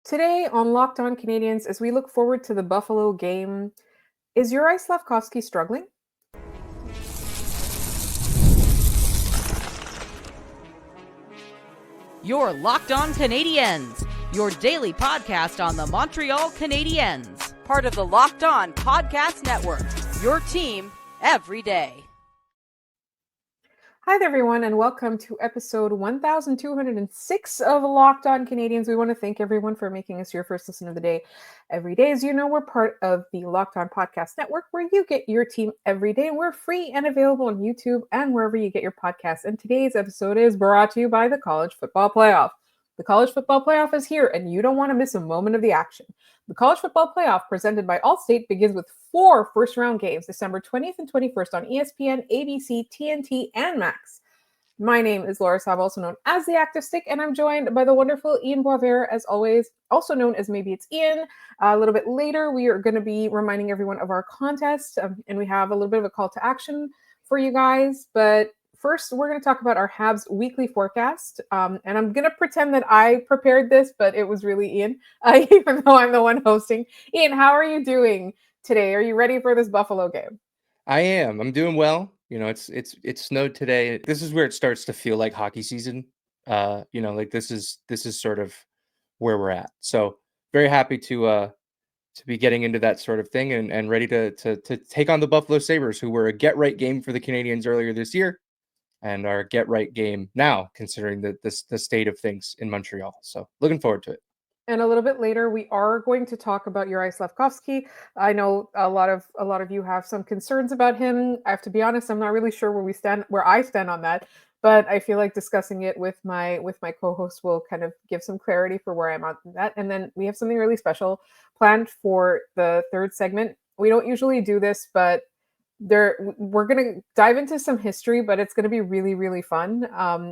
Today on Locked On Canadiens, as we look forward to the Buffalo game, is Juraj Slafkovsky struggling? You're Locked On Canadiens, your daily podcast on the Montreal Canadiens, part of the Locked On Podcast Network, your team every day. Hi there, everyone, and welcome to episode 1206 of Locked On Canadiens. We want to thank everyone for making us your first listen of the day every day. As you know, we're part of the Locked On Podcast Network, where you get your team every day. We're free and available on YouTube and wherever you get your podcasts. And today's episode is brought to you by the College Football Playoff. The College Football Playoff is here, and you don't want to miss a moment of the action. The College Football Playoff, presented by Allstate, begins with 4 first-round games, December 20th and 21st on ESPN, ABC, TNT, and Max. My name is Laura Saab, also known as the Active Stick, and I'm joined by the wonderful Ian Boisvert, as always, also known as Maybe It's Ian. A little bit later, we are going to be reminding everyone of our contest, and we have a little bit of a call to action for you guys, but first, we're going to talk about our Habs Weekly Forecast, and I'm going to pretend that I prepared this, but it was really Ian, even though I'm the one hosting. Ian, how are you doing today? Are you ready for this Buffalo game? I am. I'm doing well. You know, it's snowed today. This is where it starts to feel like hockey season. Like this is sort of where we're at. So very happy to be getting into that sort of thing and ready to take on the Buffalo Sabres, who were a get right game for the Canadiens earlier this year, and our get right game now, considering the state of things in Montreal. So looking forward to it. And a little bit later, we are going to talk about Juraj Slafkovsky. I know a lot of you have some concerns about him. I have to be honest; I'm not really sure where I stand on that. But I feel like discussing it with my co-host will kind of give some clarity for where I'm at in that. And then we have something really special planned for the third segment. We don't usually do this, but we're going to dive into some history, but it's going to be really, really fun.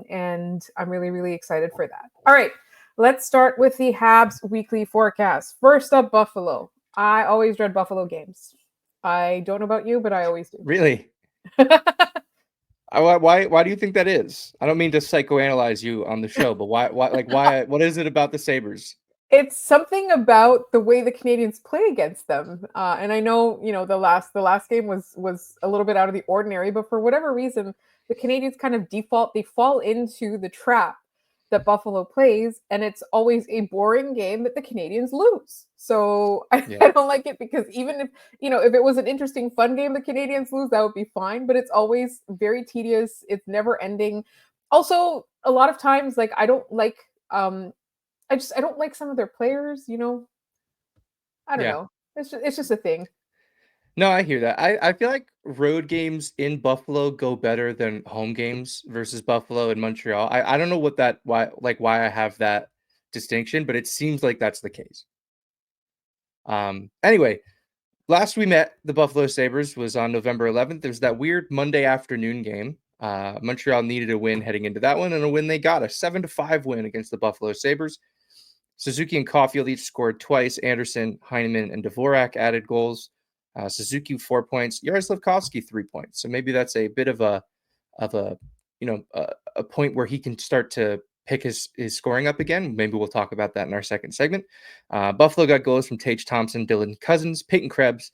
And I'm really, really excited for that. All right. Let's start with the Habs Weekly Forecast. First up, Buffalo. I always dread Buffalo games. I don't know about you, but I always do. Really? Why do you think that is? I don't mean to psychoanalyze you on the show, but why what is it about the Sabres? It's something about the way the Canadiens play against them. And I know, the last game was a little bit out of the ordinary, but for whatever reason, the Canadiens kind of they fall into the trap that Buffalo plays, and it's always a boring game that the Canadiens lose. So I don't like it, because even if it was an interesting, fun game the Canadiens lose, that would be fine. But it's always very tedious. It's never ending. Also, a lot of times, like, I don't like I don't like some of their players. I don't know. It's just a thing. No, I hear that. I feel like road games in Buffalo go better than home games versus Buffalo and Montreal. I don't know why I have that distinction, but it seems like that's the case. Anyway, last we met the Buffalo Sabres was on November 11th. There was that weird Monday afternoon game. Montreal needed a win heading into that one, and a win they got, a 7-5 win against the Buffalo Sabres. Suzuki and Caulfield each scored twice. Anderson, Heineman, and Dvorak added goals. Suzuki 4 points, Juraj Slafkovsky 3 points. So maybe that's a bit of a point where he can start to pick his scoring up again. Maybe we'll talk about that in our second segment. Buffalo got goals from Tage Thompson, Dylan Cousins, Peyton Krebs,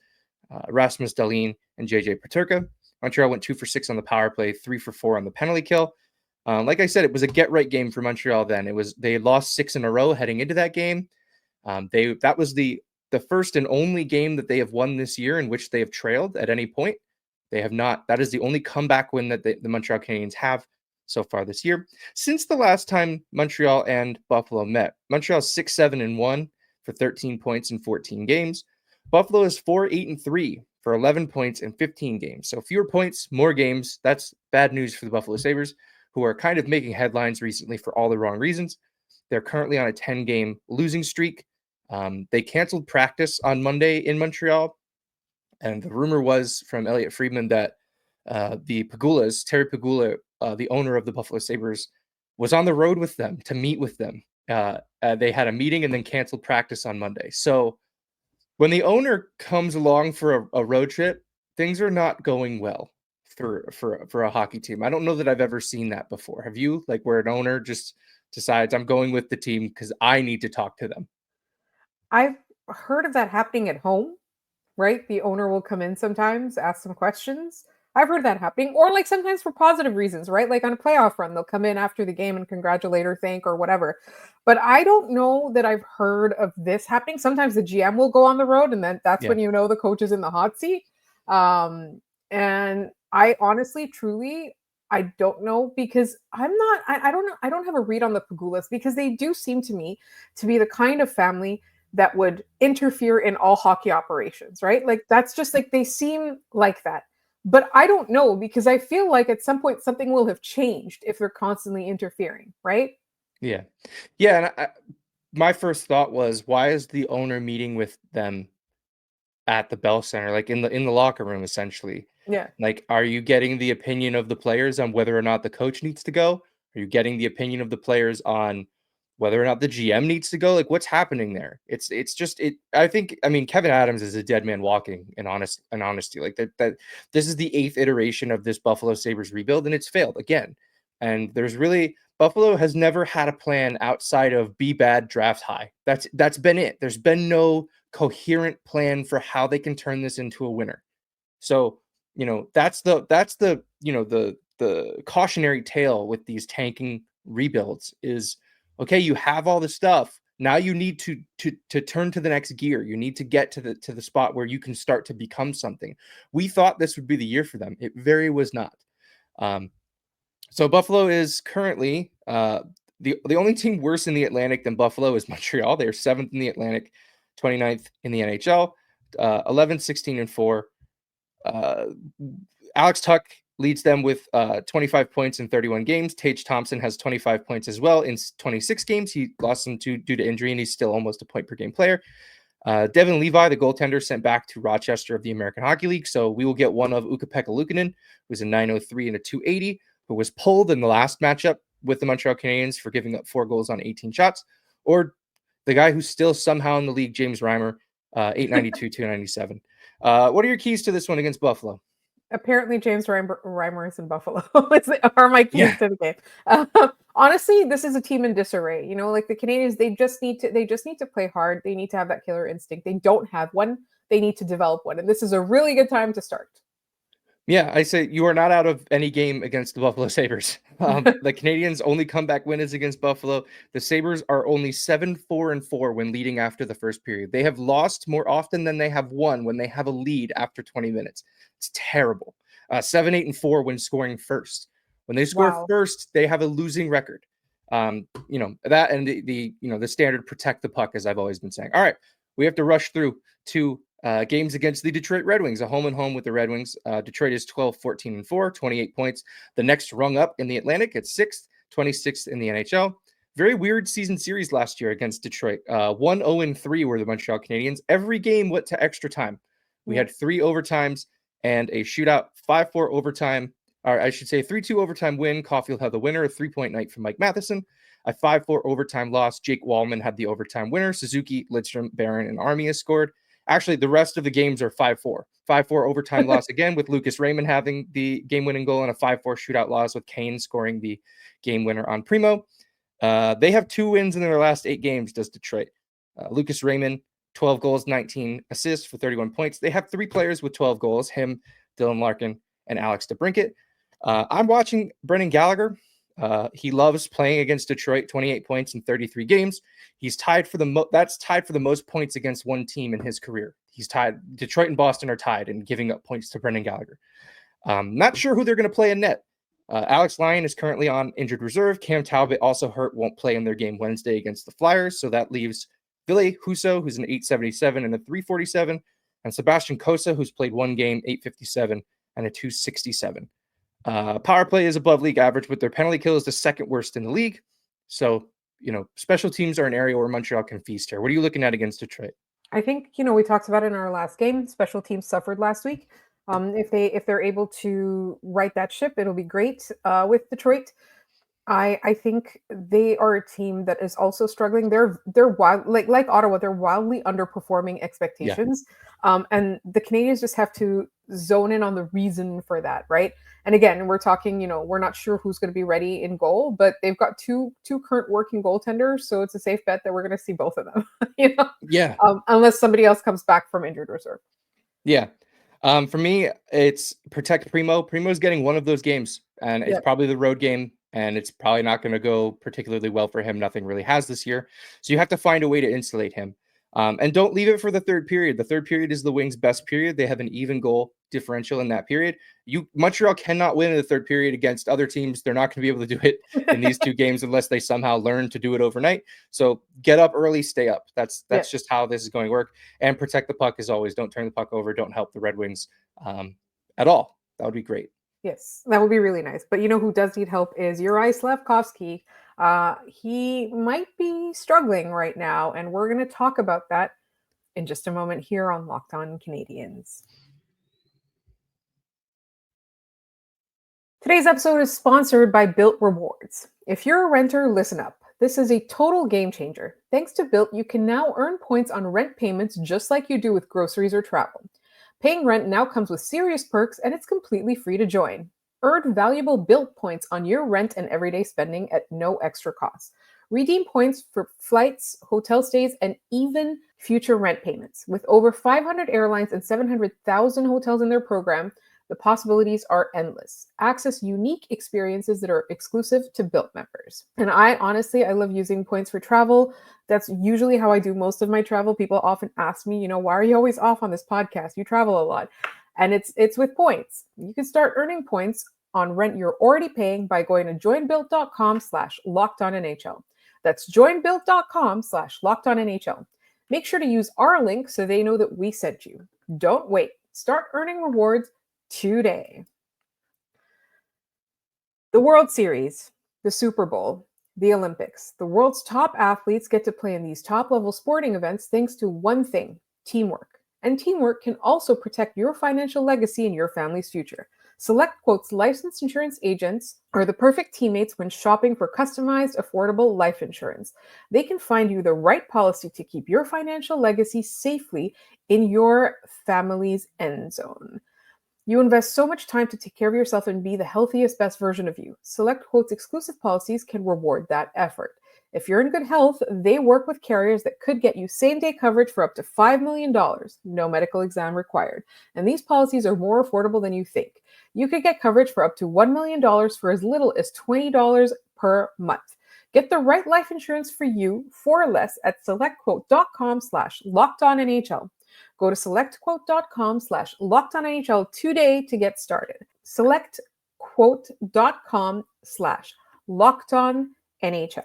Rasmus Dahlin, and JJ Peterka. Montreal went 2 for 6 on the power play, 3 for 4 on the penalty kill. Like I said, it was a get right game for Montreal. Then they had lost 6 in a row heading into that game. That was the first and only game that they have won this year in which they have trailed at any point. They have not. That is the only comeback win that the Montreal Canadiens have so far this year. Since the last time Montreal and Buffalo met, Montreal is 6-7-1 for 13 points in 14 games. Buffalo is 4-8-3 for 11 points in 15 games. So fewer points, more games. That's bad news for the Buffalo Sabres, who are kind of making headlines recently for all the wrong reasons. They're currently on a 10-game losing streak. They canceled practice on Monday in Montreal, and the rumor was from Elliot Friedman that the Pegulas, Terry Pegula, the owner of the Buffalo Sabres, was on the road with them to meet with them. They had a meeting and then canceled practice on Monday. So when the owner comes along for a road trip, things are not going well for a hockey team. I don't know that I've ever seen that before. Have you? Like, where an owner just decides, I'm going with the team because I need to talk to them? I've heard of that happening at home, right? The owner will come in sometimes, ask some questions. I've heard that happening, or like sometimes for positive reasons, right? Like on a playoff run, they'll come in after the game and congratulate or thank or whatever. But I don't know that I've heard of this happening. Sometimes the GM will go on the road, and then that's Yeah. when you know the coach is in the hot seat. And I honestly, truly, I don't know because I'm not. I don't know. I don't have a read on the Pagulas because they do seem to me to be the kind of family that would interfere in all hockey operations, right? Like that's just like they seem like that. But I don't know because I feel like at some point something will have changed if they're constantly interfering, right? Yeah. Yeah. And my first thought was, why is the owner meeting with them at the Bell Center, like in the locker room, essentially? Yeah. Like, are you getting the opinion of the players on whether or not the coach needs to go? Are you getting the opinion of the players on whether or not the GM needs to go? Like, what's happening there? It's just it. I mean, Kevin Adams is a dead man walking. In honesty, like that this is the 8th iteration of this Buffalo Sabres rebuild, and it's failed again. And there's really Buffalo has never had a plan outside of be bad, draft high. That's been it. There's been no coherent plan for how they can turn this into a winner. So, that's the the cautionary tale with these tanking rebuilds is, okay, you have all the stuff. Now you need to turn to the next gear. You need to get to the spot where you can start to become something. We thought this would be the year for them. It very was not. Um, so Buffalo is currently the only team worse in the Atlantic than Buffalo is Montreal. They are 7th in the Atlantic, 29th in the NHL, 11, 16, and 4. Alex Tuck leads them with 25 points in 31 games. Tage Thompson has 25 points as well in 26 games. He lost them due to injury, and he's still almost a point per game player. Devin Levi, the goaltender, sent back to Rochester of the American Hockey League. So we will get one of Ukko-Pekka Luukkonen, who's a 903 and a 280, who was pulled in the last matchup with the Montreal Canadiens for giving up 4 goals on 18 shots, or the guy who's still somehow in the league, James Reimer, 892, 297. What are your keys to this one against Buffalo? Apparently, James Reimer is in Buffalo. Are my keys Yeah. to the game? Honestly, this is a team in disarray. You know, like the Canadians, they just need to play hard. They need to have that killer instinct. They don't have one. They need to develop one, and this is a really good time to start. Yeah, I say you are not out of any game against the Buffalo Sabres. The Canadiens' only comeback win is against Buffalo. The Sabres are only 7-4-4 when leading after the first period. They have lost more often than they have won when they have a lead after 20 minutes. It's terrible. 7-8-4 when scoring first. When they score Wow. first, they have a losing record. That and the standard protect the puck, as I've always been saying. All right, we have to rush through to games against the Detroit Red Wings, a home and home with the Red Wings. Detroit is 12-14-4, 28 points. The next rung up in the Atlantic at 6th, 26th in the NHL. Very weird season series last year against Detroit. 1-0-3 were the Montreal Canadiens. Every game went to extra time. We had 3 overtimes and a shootout, 5-4 overtime, or I should say 3-2 overtime win. Caulfield had the winner, a 3-point night from Mike Matheson. A 5-4 overtime loss. Jake Wallman had the overtime winner. Suzuki, Lidstrom, Barron, and Armia scored. Actually, the rest of the games are 5-4. 5-4 overtime loss again with Lucas Raymond having the game-winning goal and a 5-4 shootout loss with Kane scoring the game winner on Primo. They have 2 wins in their last 8 games, does Detroit. Lucas Raymond, 12 goals, 19 assists for 31 points. They have 3 players with 12 goals, him, Dylan Larkin, and Alex DeBrincat. I'm watching Brendan Gallagher. He loves playing against Detroit, 28 points in 33 games. He's tied for that's tied for the most points against one team in his career. He's tied. Detroit and Boston are tied in giving up points to Brendan Gallagher. Not sure who they're going to play in net. Alex Lyon is currently on injured reserve. Cam Talbot, also hurt, won't play in their game Wednesday against the Flyers. So that leaves Ville Husso, who's an 877 and a 347, and Sebastian Cossa, who's played one game, 857 and a 267. Power play is above league average, but their penalty kill is the second worst in the league. So, special teams are an area where Montreal can feast here. What are you looking at against Detroit? I think we talked about it in our last game. Special teams suffered last week. If they're able to right that ship, it'll be great. With Detroit, I think they are a team that is also struggling. They're wild, like Ottawa. They're wildly underperforming expectations. And the Canadians just have to zone in on the reason for that, right? And again, we're talking, we're not sure who's going to be ready in goal, but they've got two current working goaltenders, so it's a safe bet that we're going to see both of them, Yeah. Unless somebody else comes back from injured reserve. Yeah. For me, it's protect Primo. Primo's getting one of those games, and it's probably the road game, and it's probably not going to go particularly well for him. Nothing really has this year. So you have to find a way to insulate him. And don't leave it for the third period. The third period is the Wings' best period. They have an even goal differential in that period. Montreal cannot win in the third period against other teams. They're not going to be able to do it in these two games unless they somehow learn to do it overnight. So get up early, stay up. That's just how this is going to work. And protect the puck as always. Don't turn the puck over. Don't help the Red Wings at all. That would be great. Yes, that would be really nice. But who does need help is Juraj Slafkovsky. He might be struggling right now, and we're going to talk about that in just a moment here on Locked On Canadiens. Today's episode is sponsored by Bilt Rewards. If you're a renter, listen up. This is a total game changer. Thanks to Bilt, you can now earn points on rent payments just like you do with groceries or travel. Paying rent now comes with serious perks, and it's completely free to join. Earn valuable Bilt points on your rent and everyday spending at no extra cost. Redeem points for flights, hotel stays, and even future rent payments. With over 500 airlines and 700,000 hotels in their program, the possibilities are endless. Access unique experiences that are exclusive to Bilt members. And I love using points for travel. That's usually how I do most of my travel. People often ask me, why are you always off on this podcast? You travel a lot. And it's with points. You can start earning points on rent you're already paying by going to joinbilt.com/lockedonnhl. That's joinbilt.com/lockedonnhl. Make sure to use our link so they know that we sent you. Don't wait. Start earning rewards today. The World Series, the Super Bowl, the Olympics. The world's top athletes get to play in these top-level sporting events thanks to one thing: teamwork. And teamwork can also protect your financial legacy and your family's future. SelectQuote's licensed insurance agents are the perfect teammates when shopping for customized, affordable life insurance. They can find you the right policy to keep your financial legacy safely in your family's end zone. You invest so much time to take care of yourself and be the healthiest, best version of you. SelectQuote's exclusive policies can reward that effort. If you're in good health, they work with carriers that could get you same-day coverage for up to $5 million, no medical exam required. And these policies are more affordable than you think. You could get coverage for up to $1 million for as little as $20 per month. Get the right life insurance for you for less at selectquote.com/lockedonnhl. Go to selectquote.com/lockedonnhl today to get started. Selectquote.com/lockedonnhl.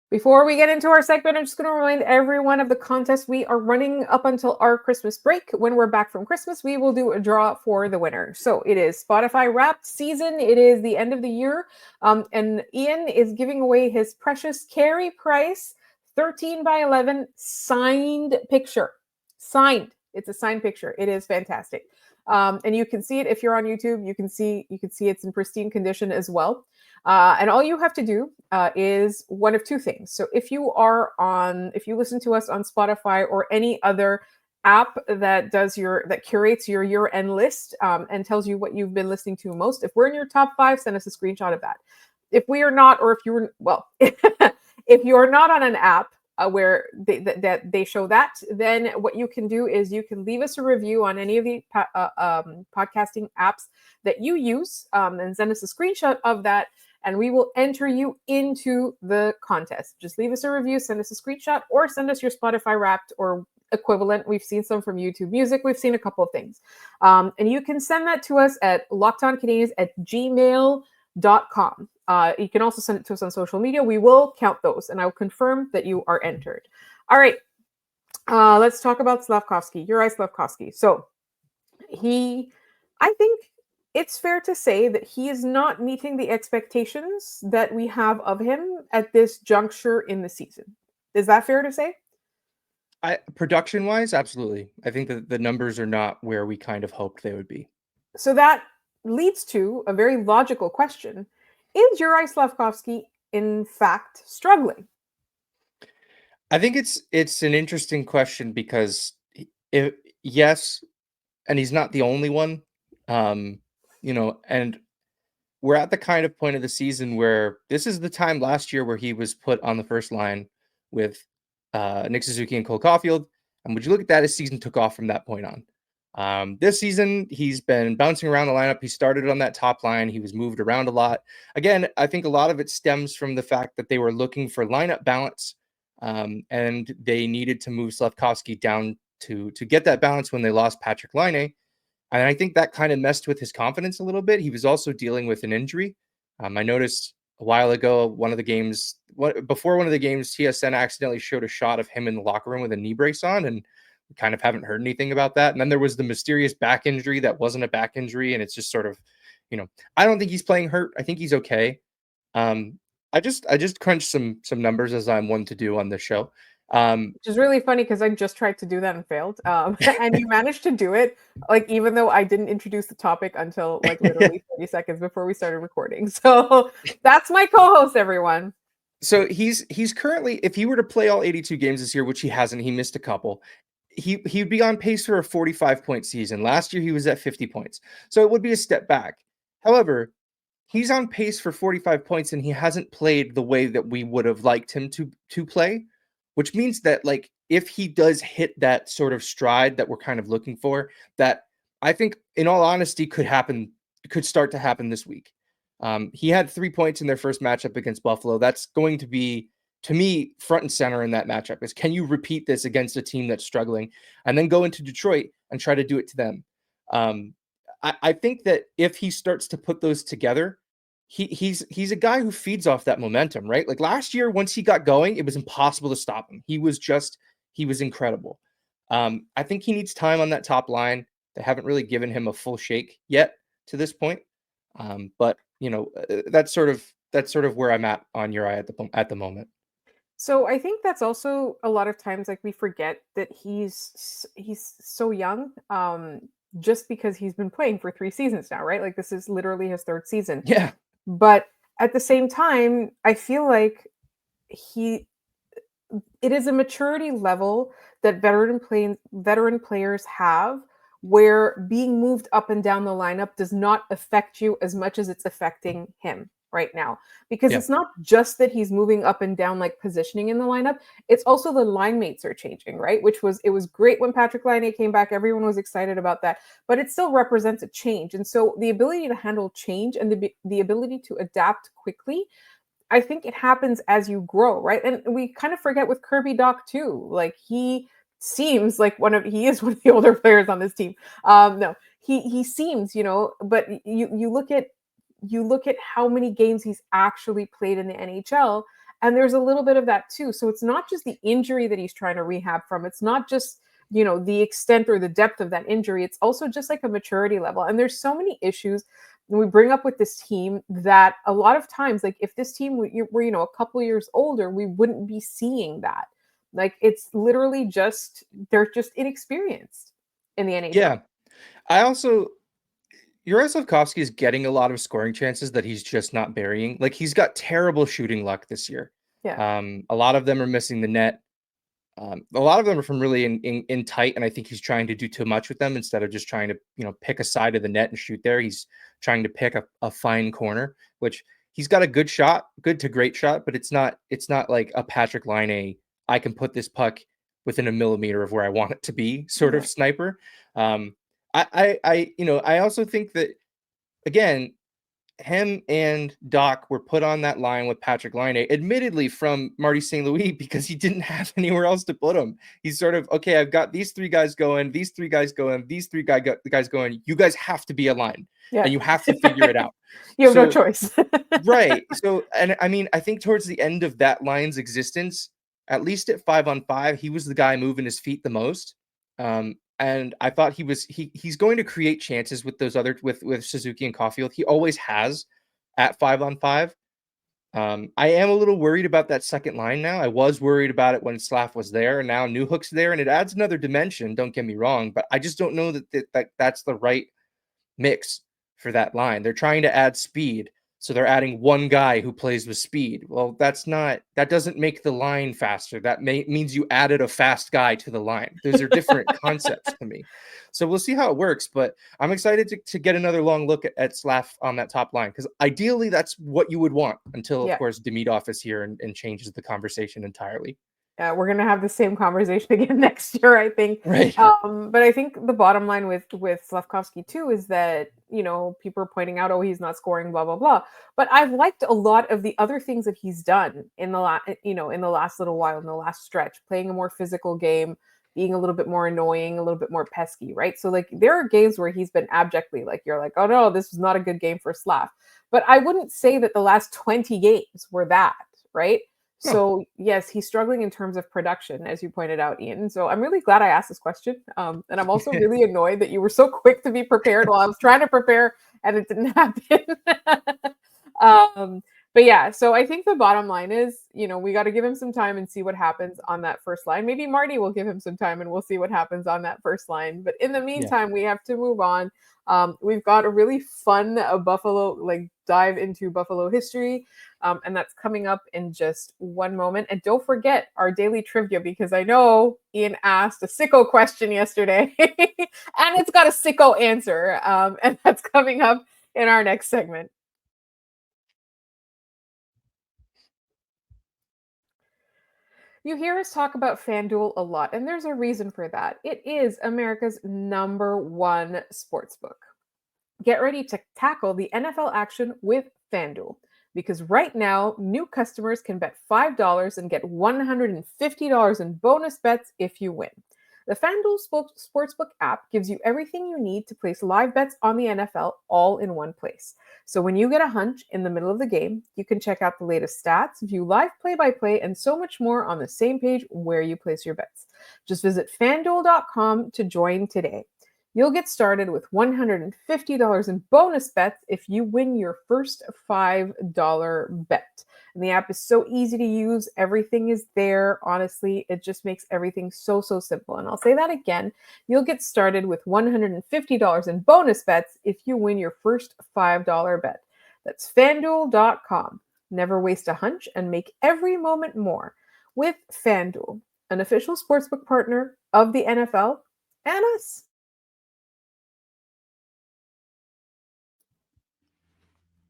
Before we get into our segment, I'm just going to remind everyone of the contest we are running up until our Christmas break. When we're back from Christmas, we will do a draw for the winner. So it is Spotify Wrapped season. It is the end of the year. And Ian is giving away his precious Carey Price 13x11 signed picture. Signed. It's a signed picture. It is fantastic. And you can see it if you're on YouTube. You can see it's in pristine condition as well. And all you have to do is one of two things. So if you listen to us on Spotify or any other app that curates your year-end list and tells you what you've been listening to most, if we're in your top 5, send us a screenshot of that. If we are not, or if you're if you're not on an app where they show that, then what you can do is you can leave us a review on any of the podcasting apps that you use and send us a screenshot of that, and we will enter you into the contest. Just leave us a review, send us a screenshot, or send us your Spotify Wrapped or equivalent. We've seen some from YouTube Music. We've seen a couple of things. And you can send that to us at lockedoncanadiens@gmail.com. You can also send it to us on social media. We will count those, and I will confirm that you are entered. All right. Let's talk about Slafkovsky, Juraj Slafkovsky. So I think it's fair to say that he is not meeting the expectations that we have of him at this juncture in the season. Is that fair to say? Production-wise, absolutely. I think that the numbers are not where we kind of hoped they would be. So that leads to a very logical question. Is Juraj Slafkovsky, in fact, struggling? I think it's an interesting question because Yes, and he's not the only one. And we're at the kind of point of the season where this is the time last year where he was put on the first line with Nick Suzuki and Cole Caulfield. And would you look at that, his season took off from that point on. This season, he's been bouncing around the lineup. He started on that top line. He was moved around a lot. Again, I think a lot of it stems from the fact that they were looking for lineup balance, and they needed to move Slafkovsky down to get that balance when they lost Patrick Laine. And I think that kind of messed with his confidence a little bit. He was also dealing with an injury. I noticed a while ago, before one of the games, TSN accidentally showed a shot of him in the locker room with a knee brace on, and we kind of haven't heard anything about that. And then there was the mysterious back injury that wasn't a back injury, and it's just sort of, I don't think he's playing hurt. I think he's okay. I just crunched some numbers, as I'm one to do on this show. Which is really funny because I just tried to do that and failed. And you managed to do it, like, even though I didn't introduce the topic until like literally 30 seconds before we started recording. So that's my co-host, everyone. So he's currently, if he were to play all 82 games this year, which he hasn't, he missed a couple, he'd be on pace for a 45-point season. Last year he was at 50 points. So it would be a step back. However, he's on pace for 45 points and he hasn't played the way that we would have liked him to play, which means that, like, if he does hit that sort of stride that we're kind of looking for, that I think, in all honesty, could start to happen this week. He had 3 points in their first matchup against Buffalo. That's going to be, to me, front and center in that matchup is, can you repeat this against a team that's struggling and then go into Detroit and try to do it to them? I think that if he starts to put those together, he's a guy who feeds off that momentum, right? Like last year, once he got going, it was impossible to stop him. He was incredible. I think he needs time on that top line. They haven't really given him a full shake yet to this point. But that's sort of where I'm at on Uri at the moment. So I think that's also a lot of times, like, we forget that he's so young, just because he's been playing for 3 seasons now, right? Like, this is literally his 3rd season. Yeah. But at the same time, I feel like it is a maturity level that veteran players have, where being moved up and down the lineup does not affect you as much as it's affecting him right now. Because it's not just that he's moving up and down, like, positioning in the lineup, it's also the line mates are changing, right? It was great when Patrick Laine came back. Everyone was excited about that, but it still represents a change. And so the ability to handle change and the ability to adapt quickly, I think it happens as you grow, right? And we kind of forget with Kirby Dach too. Like, he seems like he is one of the older players on this team. No, he seems, but you look at how many games he's actually played in the NHL, and there's a little bit of that too. So it's not just the injury that he's trying to rehab from. It's not just, the extent or the depth of that injury. It's also just like a maturity level. And there's so many issues we bring up with this team that a lot of times, like, if this team were, a couple years older, we wouldn't be seeing that. Like, it's literally just, they're just inexperienced in the NHL. Yeah. I also, Juraj Slafkovsky is getting a lot of scoring chances that he's just not burying. Like, he's got terrible shooting luck this year. Yeah. A lot of them are missing the net. A lot of them are from really in tight, and I think he's trying to do too much with them instead of just trying to, pick a side of the net and shoot there. He's trying to pick a fine corner, which he's got a good shot, good to great shot, but it's not like a Patrick Laine, I can put this puck within a millimeter of where I want it to be sort of sniper. I also think that, again, him and Dach were put on that line with Patrick Laine, admittedly from Marty St. Louis, because he didn't have anywhere else to put him. He's sort of, okay, I've got these 3 guys going, these 3 guys going, these 3 guys going. You guys have to be aligned, and you have to figure it out. You have no choice. Right. So, and I mean, I think towards the end of that line's existence, at least at 5-on-5, he was the guy moving his feet the most. And I thought he's going to create chances with those with Suzuki and Caulfield. He always has at 5-on-5. I am a little worried about that second line now. I was worried about it when Slaf was there, and now Newhook's there, and it adds another dimension. Don't get me wrong, but I just don't know that that's the right mix for that line. They're trying to add speed. So they're adding one guy who plays with speed. Well, that doesn't make the line faster. That means you added a fast guy to the line. Those are different concepts to me. So we'll see how it works. But I'm excited to get another long look at Slav on that top line, because ideally that's what you would want until, of course, Demidov is here and changes the conversation entirely. We're gonna have the same conversation again next year, I think. Right. But I think the bottom line with Slafkovsky too is that, you know, people are pointing out, oh, he's not scoring, blah blah blah. But I've liked a lot of the other things that he's done in the in the last little while, in the last stretch, playing a more physical game, being a little bit more annoying, a little bit more pesky, right? So like there are games where he's been abjectly like, you're like, oh no, this was not a good game for Slav. But I wouldn't say that the last 20 games were that, right? So yes, he's struggling in terms of production, as you pointed out, Ian. So I'm really glad I asked this question. And I'm also really annoyed that you were so quick to be prepared while I was trying to prepare and it didn't happen. But yeah, so I think the bottom line is, you know, we got to give him some time and see what happens on that first line. Maybe Marty will give him some time and we'll see what happens on that first line. But in the meantime, we have to move on. We've got a really fun Buffalo, like dive into Buffalo history. And that's coming up in just one moment. And don't forget our daily trivia, because I know Ian asked a sicko question yesterday and it's got a sicko answer. And that's coming up in our next segment. You hear us talk about FanDuel a lot, and there's a reason for that. It is America's #1 sportsbook. Get ready to tackle the NFL action with FanDuel, because right now, new customers can bet $5 and get $150 in bonus bets if you win. The FanDuel Sportsbook app gives you everything you need to place live bets on the NFL all in one place. So when you get a hunch in the middle of the game, you can check out the latest stats, view live play-by-play, and so much more on the same page where you place your bets. Just visit fanduel.com to join today. You'll get started with $150 in bonus bets if you win your first $5 bet. And the app is so easy to use. Everything is there. Honestly, it just makes everything so simple. And I'll say that again. You'll get started with $150 in bonus bets if you win your first $5 bet. That's fanduel.com. Never waste a hunch and make every moment more with FanDuel, an official sportsbook partner of the NFL and us.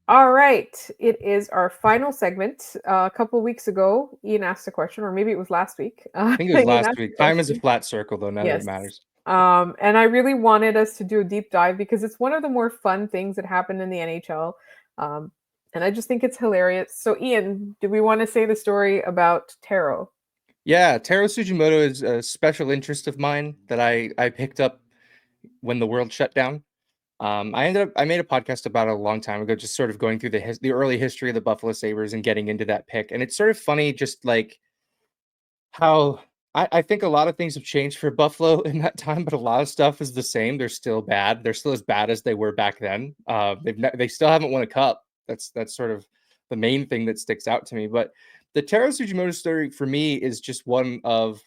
All right, it is our final segment. A couple of weeks ago, Ian asked a question, or maybe it was last week. I think it was last week. Time is a flat circle, though, none of it matters. And I really wanted us to do a deep dive because it's one of the more fun things that happened in the NHL. And I just think it's hilarious. So, Ian, do we want to say the story about Taro? Yeah, Taro Sugimoto is a special interest of mine that I picked up when the world shut down. I made a podcast about it a long time ago, just sort of going through the early history of the Buffalo Sabres and getting into that pick. And it's sort of funny, just like how I think a lot of things have changed for Buffalo in that time, but a lot of stuff is the same. They're still bad. They're still as bad as they were back then. They still haven't won a cup. That's sort of the main thing that sticks out to me. But the Taro Sugimoto story for me is just one of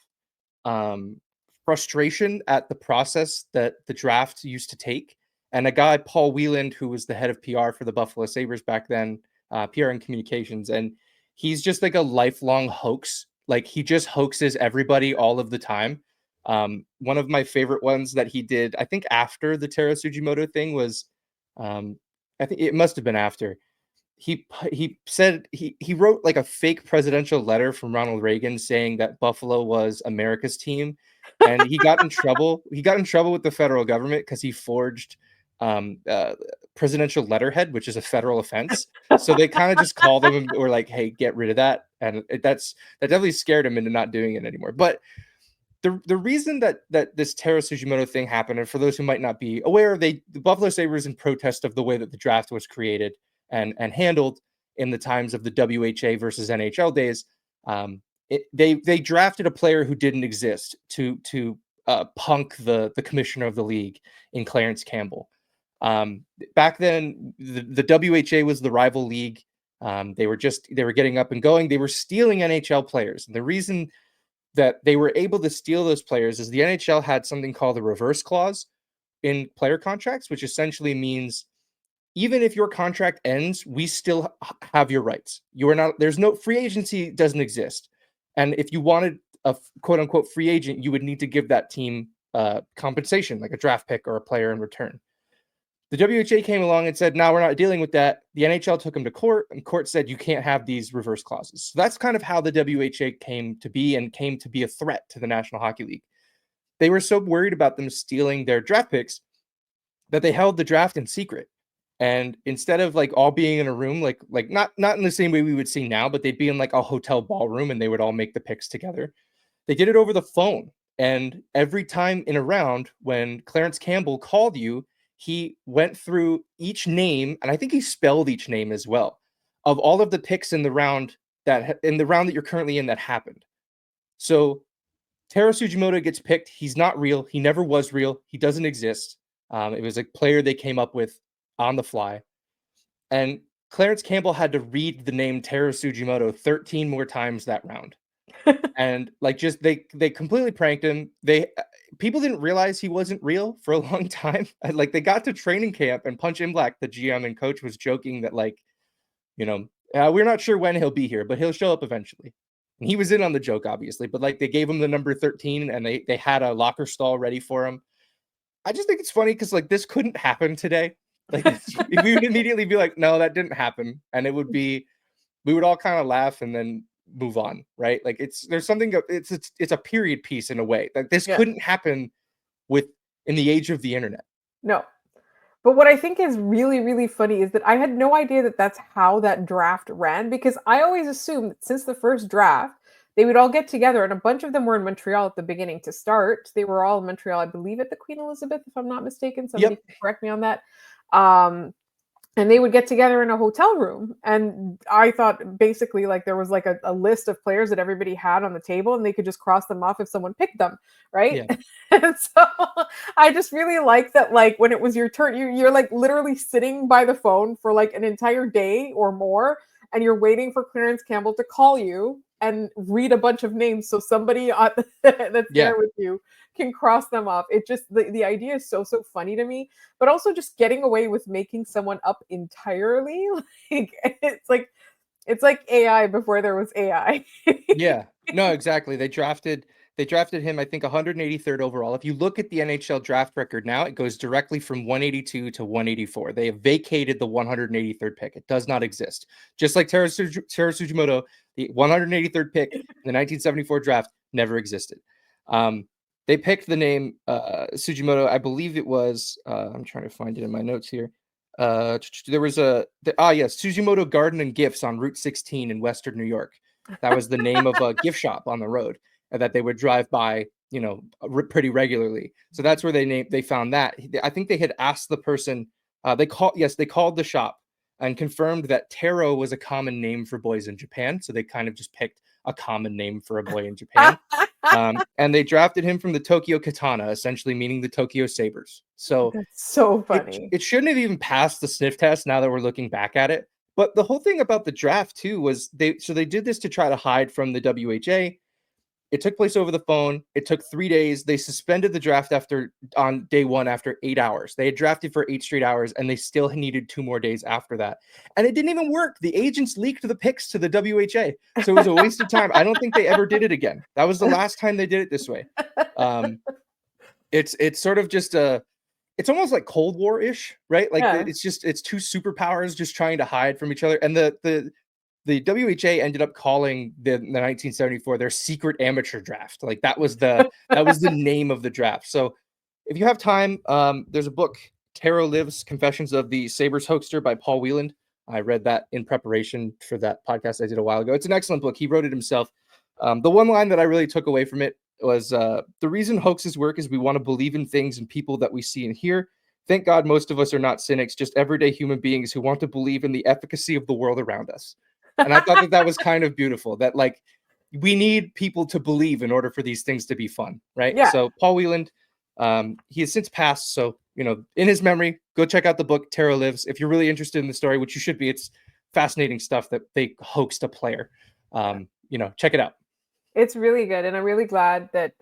frustration at the process that the draft used to take. And a guy, Paul Wieland, who was the head of PR for the Buffalo Sabres back then, PR and communications, and he's just like a lifelong hoax. Like, he just hoaxes everybody all of the time. One of my favorite ones that he did, I think after the Taro Sugimoto thing, was, I think it must have been after. He said he wrote like a fake presidential letter from Ronald Reagan saying that Buffalo was America's team, and he got in trouble. He got in trouble with the federal government because he forged presidential letterhead, which is a federal offense. So they kind of just called him and were like, "Hey, get rid of that." And that definitely scared him into not doing it anymore. But the reason that this Taro Sugimoto thing happened, and for those who might not be aware, the Buffalo Sabres, in protest of the way that the draft was created and handled in the times of the WHA versus NHL days, they drafted a player who didn't exist to punk the commissioner of the league in Clarence Campbell. Back then, the WHA was the rival league. They were getting up and going. They were stealing NHL players. And the reason that they were able to steal those players is the NHL had something called a reverse clause in player contracts, which essentially means even if your contract ends, we still have your rights. You are not, there's no free agency doesn't exist. And if you wanted a quote unquote free agent, you would need to give that team compensation, like a draft pick or a player in return. The WHA came along and said, no, we're not dealing with that. The NHL took them to court, and court said you can't have these reverse clauses. So that's kind of how the WHA came to be and came to be a threat to the National Hockey League. They were so worried about them stealing their draft picks that they held the draft in secret. And instead of like all being in a room, like not in the same way we would see now, but they'd be in like a hotel ballroom and they would all make the picks together. They did it over the phone. And every time in a round, when Clarence Campbell called you, he went through each name, and I think he spelled each name as well, of all of the picks in the round that you're currently in that happened. So Taro Sugimoto gets picked. He's not real. He never was real. He doesn't exist. It was a player they came up with on the fly. And Clarence Campbell had to read the name Taro Sugimoto 13 more times that round. And like, just they completely pranked him. People didn't realize he wasn't real for a long time. Like, they got to training camp and Punch Imblak, the GM and coach, was joking that, like, we're not sure when he'll be here, but he'll show up eventually. And he was in on the joke, obviously, but like, they gave him the number 13 and they had a locker stall ready for him. I just think it's funny because like, this couldn't happen today. Like, we would immediately be like, no, that didn't happen. And we would all kind of laugh and then move on, right? Like, it's a period piece in a way. Like, this couldn't happen in the age of the internet. No. But what I think is really, really funny is that I had no idea that that's how that draft ran, because I always assumed that since the first draft, they would all get together, and a bunch of them were in Montreal at the beginning to start. They were all in Montreal, I believe, at the Queen Elizabeth, if I'm not mistaken. Somebody can correct me on that. And they would get together in a hotel room. And I thought basically like there was like a list of players that everybody had on the table, and they could just cross them off if someone picked them, right? Yeah. And so I just really like that, like, when it was your turn, you're like literally sitting by the phone for like an entire day or more, and you're waiting for Clarence Campbell to call you and read a bunch of names so somebody that's there with you can cross them off. It just, the idea is so funny to me, but also just getting away with making someone up entirely. Like, it's like AI before there was AI. Yeah, no, exactly. They drafted him, I think, 183rd overall. If you look at the NHL draft record now, it goes directly from 182 to 184. They have vacated the 183rd pick. It does not exist. Just like Taro Sugimoto, the 183rd pick in the 1974 draft never existed. They picked the name Sugimoto. I believe it was, I'm trying to find it in my notes here. There was Sugimoto Garden and Gifts on Route 16 in Western New York. That was the name of a gift shop on the road that they would drive by, pretty regularly. So that's where they found that. I think they had asked the person, they called the shop and confirmed that Taro was a common name for boys in Japan. So they kind of just picked a common name for a boy in Japan. And they drafted him from the Tokyo Katana, essentially meaning the Tokyo Sabres. So that's so funny. It shouldn't have even passed the sniff test now that we're looking back at it. But the whole thing about the draft too was they did this to try to hide from the WHA. It took place over the phone. It took 3 days. They suspended the draft on day one after 8 hours. They had drafted for 8 straight hours, and they still needed 2 more days after that. And it didn't even work. The agents leaked the picks to the WHA. So it was a waste of time. I don't think they ever did it again. That was the last time they did it this way. It's sort of just it's almost like Cold War-ish, right? Like, it's two superpowers just trying to hide from each other. And the WHA ended up calling the 1974 their secret amateur draft. Like, that was the name of the draft. So if you have time, there's a book, Taro Lives: Confessions of the Sabres Hoaxer by Paul Wieland. I read that in preparation for that podcast I did a while ago. It's an excellent book. He wrote it himself. The one line that I really took away from it was, the reason hoaxes work is we want to believe in things and people that we see and hear. Thank God most of us are not cynics, just everyday human beings who want to believe in the efficacy of the world around us. And I thought that was kind of beautiful, that like, we need people to believe in order for these things to be fun, right? Yeah. So Paul Wieland, he has since passed. So, in his memory, go check out the book, Taro Lives. If you're really interested in the story, which you should be, it's fascinating stuff that they hoaxed a player. Check it out. It's really good, and I'm really glad that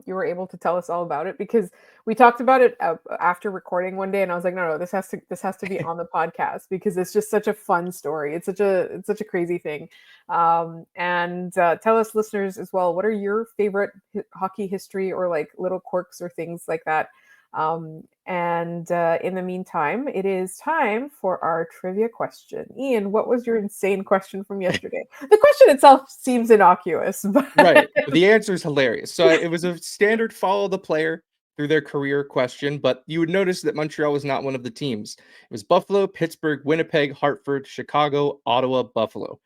you were able to tell us all about it, because we talked about it after recording one day, and I was like, no, this has to be on the podcast, because it's just such a fun story. It's such a crazy thing. And tell us, listeners, as well, what are your favorite hockey history or like little quirks or things like that. And in the meantime, it is time for our trivia question. Ian, what was your insane question from yesterday? The question itself seems innocuous, but Right. The answer is hilarious. So it was a standard follow the player through their career question, but you would notice that Montreal was not one of the teams. It was Buffalo, Pittsburgh, Winnipeg, Hartford, Chicago, Ottawa, Buffalo.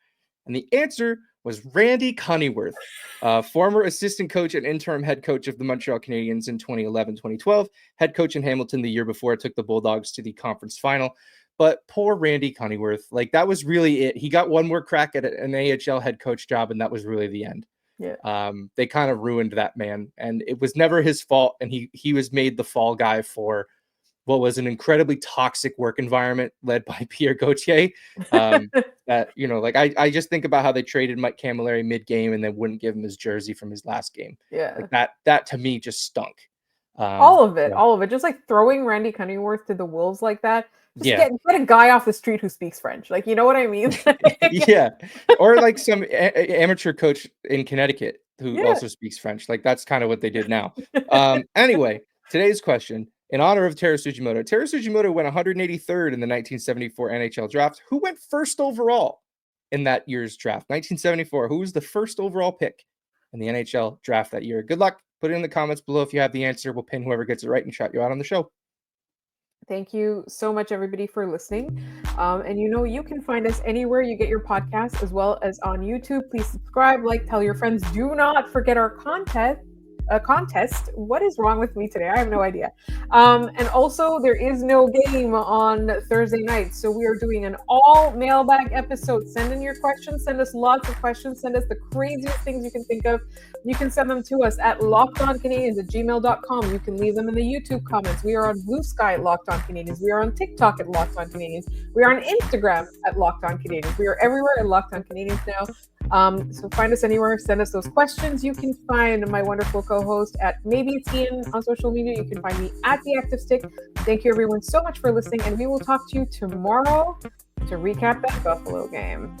And the answer was Randy Cunneyworth, former assistant coach and interim head coach of the Montreal Canadiens in 2011-2012, head coach in Hamilton the year before it took the Bulldogs to the conference final. But poor Randy Cunneyworth, like that was really it. He got one more crack at an AHL head coach job, and that was really the end. yeah. They kind of ruined that man, and it was never his fault. And he was made the fall guy for what was an incredibly toxic work environment led by Pierre Gauthier. That, you know, like I just think about how they traded Mike Camilleri mid-game and then wouldn't give him his jersey from his last game. Yeah. Like that to me just stunk. All of it, yeah. all of it. Just like throwing Randy Cunneyworth to the wolves like that. Just Yeah. get a guy off the street who speaks French. Like, you know what I mean? Yeah. Or like some amateur coach in Connecticut who Yeah. also speaks French. Like that's kind of what they did now. Anyway, today's question, in honor of Teru Sugimoto. Teru Sugimoto went 183rd in the 1974 NHL draft. Who went first overall in that year's draft? 1974. Who was the first overall pick in the NHL draft that year? Good luck. Put it in the comments below if you have the answer. We'll pin whoever gets it right and shout you out on the show. Thank you so much, everybody, for listening. And you know, you can find us anywhere you get your podcasts, as well as on YouTube. Please subscribe, like, tell your friends. Do not forget our contest. What is wrong with me today? I have no idea. And also, there is no game on Thursday night, so we are doing an all mailbag episode. Send in your questions. Send us lots of questions. Send us the craziest things you can think of. You can send them to us at lockedoncanadiens@gmail.com. You can leave them in the YouTube comments. We are on Blue Sky at Locked On Canadiens. We are on TikTok at Locked On Canadiens. We are on Instagram at Locked On Canadiens. We are everywhere at Locked On Canadiens now. So find us anywhere. Send us those questions. You can find my wonderful co-host at Maybe It's Ian on social media. You can find me at The Active Stick. Thank you, everyone, so much for listening, and we will talk to you tomorrow to recap that Buffalo game.